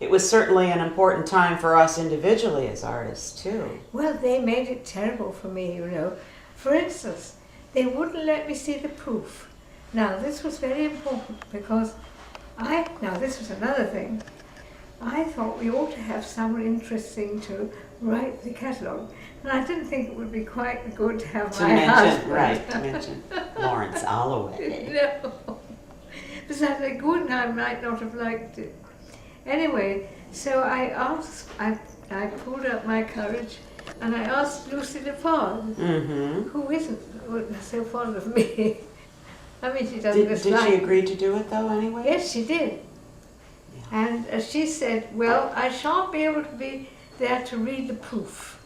it was certainly an important time for us individually as artists too. Well, they made it terrible for me, you know. For instance, they wouldn't let me see the proof. Now, this was very important because now this was another thing. I thought we ought to have someone interesting to write the catalogue. And I didn't think it would be quite good to have my husband. Right, to mention Lawrence Alloway. No. Besides, I Guggenheim might not have liked it. Anyway, so I pulled up my courage and I asked Lucy Defoe, who isn't so fond of me. I mean, she doesn't dislike. Did she agree to do it though anyway? Yes, she did. Yeah. And she said, well, I shan't be able to be there to read the proof,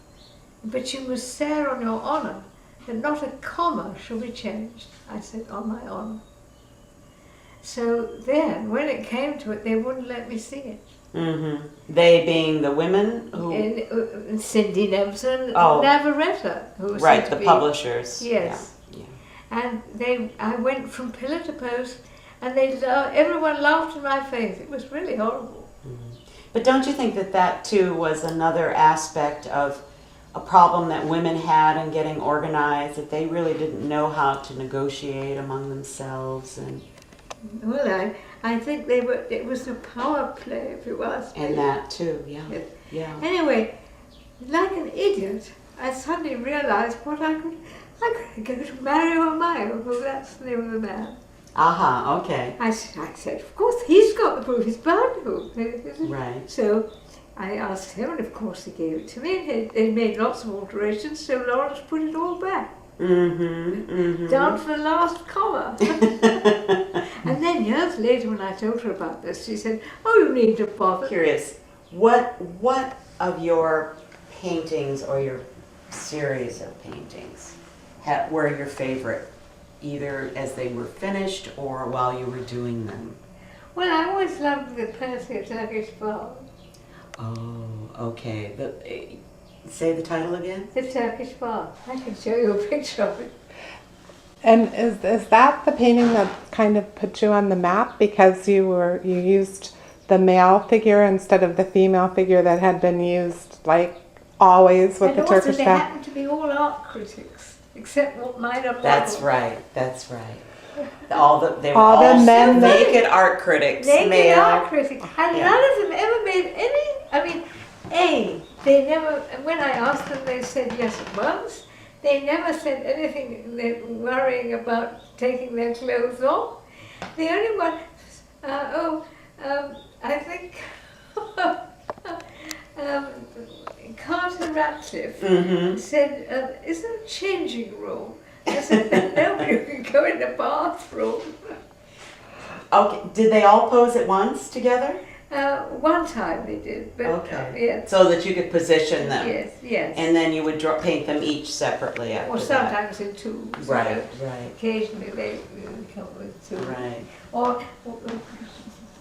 but you must swear on your honour that not a comma shall be changed. I said, on my honour. So then, when it came to it, they wouldn't let me see it. They being the women who... And Cindy Nevson, Navarrete, who was right, the publishers. Yes. Yeah. And I went from pillar to post, and everyone laughed in my face. It was really horrible. But don't you think that too was another aspect of a problem that women had in getting organized, that they really didn't know how to negotiate among themselves? And well, I think it was a power play, if you ask me. And that too, yeah. Yeah. Anyway, like an idiot, I suddenly realized I could go to Mario Amayo, who that's the name of the man. Aha, okay. I said, of course, he's got the proof, he's bound to. Right. So I asked him, and of course he gave it to me, and he made lots of alterations, so Lawrence put it all back. Down to the last comma. And then years later, when I told her about this, she said, oh, you need to bother. Curious, what of your paintings or your series of paintings were your favorite, either as they were finished or while you were doing them? Well, I always loved the Percy Turkish Bar. Oh, okay. Say the title again? The Turkish Bar. I can show you a picture of it. And is that the painting that kind of put you on the map because you used the male figure instead of the female figure that had been used like always with the Turkish they bath? happened to be all art critics, except what mine are. That's right. All the men naked art critics. Naked art critics. And none of them ever made any, they never, when I asked them, they said yes at once. They never said anything worrying about taking their clothes off. The only one, I think, Carter Ratcliffe said, is there a changing room? I said, nobody can go in the bathroom. Okay, did they all pose at once together? One time they did, but yes. So that you could position them. Yes. And then you would paint them each separately after or sometimes in two. Right. Occasionally they would come with two. Right. Or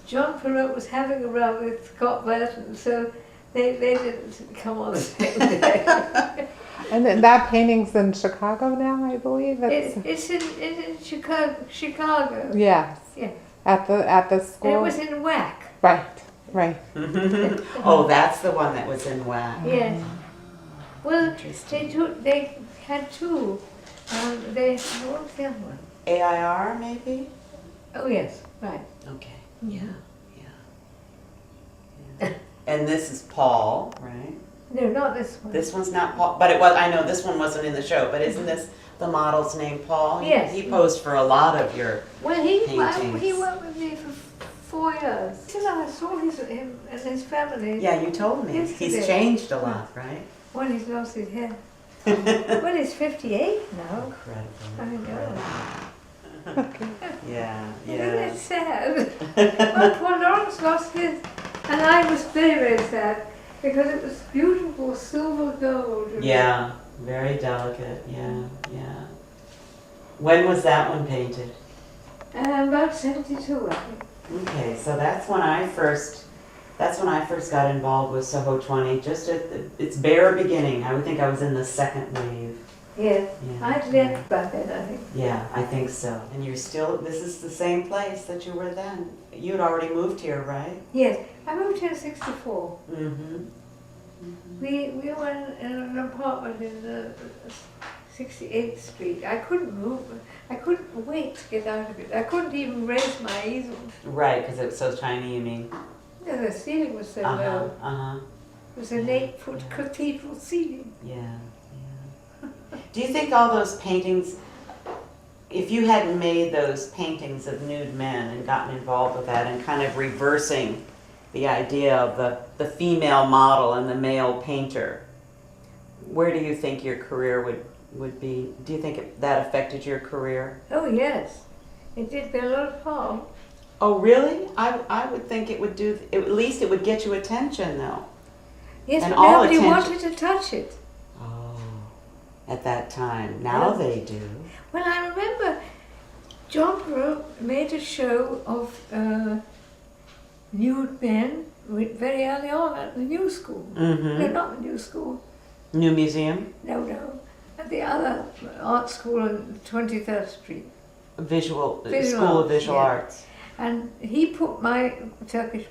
John Perrault was having a row with Scott Burton, so they didn't come on the same day. And that painting's in Chicago now, I believe. It's in Chicago. Yes. Yeah. At the school. It was in WAC. Right. Oh, that's the one that was in WAC. Yes. Well, they had two. What was the other one? AIR, maybe? Oh, yes. Right. Okay. Yeah. And this is Paul, right? No, not this one. This one's not Paul, but it was. I know this one wasn't in the show, but isn't this the model's name, Paul? Yes. He posed for a lot of your paintings. He worked with me for 4 years. Till I saw him and his family. Yeah, you told me. Yesterday. He's changed a lot, right? Well, he's lost his hair. Well, he's 58 now. Incredible. I know. Yeah. Isn't it sad? Well, poor Lawrence lost his, and I was very, very sad because it was beautiful silver gold. Yeah, very delicate. Yeah. When was that one painted? About 72, I think. Okay, so that's when I first got involved with Soho 20. Just at its bare beginning. I would think I was in the second wave. Yes, Yeah. I'd left by then, I think. Yeah, I think so. And you're still, this is the same place that you were then. You'd already moved here, right? Yes, I moved here in '64. Mm-hmm. We were in an apartment in 68th Street. I couldn't move. I couldn't wait to get out of it. I couldn't even raise my easel. Right, because it was so tiny, you mean? No, the ceiling was so Uh-huh, low. uh-huh. It was an 8-foot cathedral ceiling. Yeah, yeah. Do you think all those paintings, if you hadn't made those paintings of nude men and gotten involved with that and kind of reversing the idea of the female model and the male painter, where do you think your career would be? Do you think that affected your career? Oh yes, it did me a lot of harm. Oh, really? I would think it would do, at least it would get you attention, though. Yes, And but all nobody attention. wanted to touch it. Oh, at that time. Now Yeah. they do. Well, I remember John Brew made a show of nude men very early on at the new school. Mm-hmm. No, not the new school. New museum, No. At the other art school on 23rd Street. Visual Visual School of Arts, Visual yeah. Arts. And he put my Turkish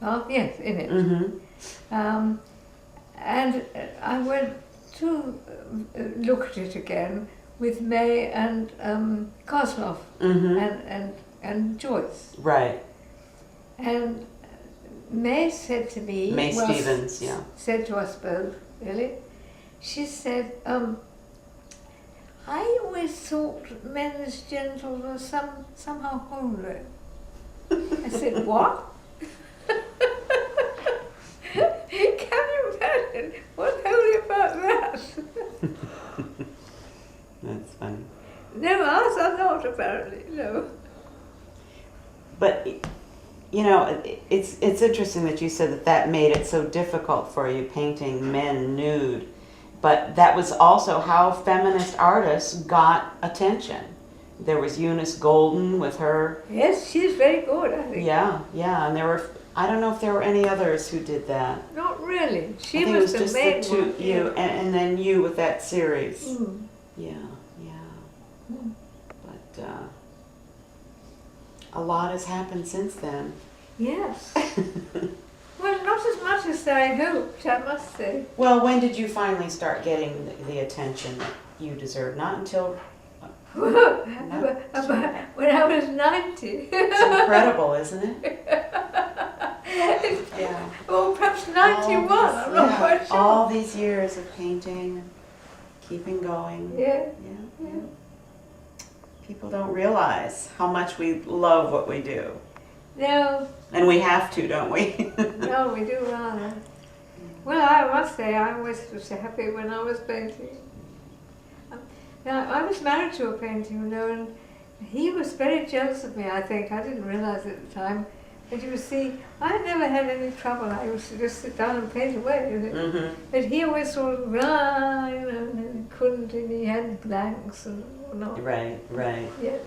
art, yes, in it. Mm-hmm. And I went to look at it again with May and Kozlov Mm-hmm. and Joyce. Right. And May said to me, May Stevens, yeah. said to us both, really, she said, I always thought men's genitals were somehow holy. I said, what? Can you imagine? What's holy about that? That's funny. No, ours are not, apparently, no. But, you know, it's interesting that you said that made it so difficult for you painting men nude. But that was also how feminist artists got attention. There was Eunice Golden with her. Yes, she's very good, I think. Yeah, and there were, I don't know if there were any others who did that. Not really. I She think was it was the just main the two, one. you, and then you with that series. Mm. Yeah. Mm. But a lot has happened since then. Yes. Well, not as much as I hoped, I must say. Well, when did you finally start getting the attention that you deserve? Not until, About when I was 90. it's incredible, isn't it? Yeah. Or perhaps 91, I'm not quite sure. All these years of painting, and keeping going. Yeah. Yeah. People don't realize how much we love what we do. No, And we have to, don't we? no, we do rather. Well, I must say, I was happy when I was painting. Now, I was married to a painter, you know, and he was very jealous of me, I think. I didn't realize at the time. But you see, I never had any trouble. I used to just sit down and paint away. Mm-hmm. But he always sort of, you know, and he couldn't, and he had blanks and whatnot. Right. Yeah.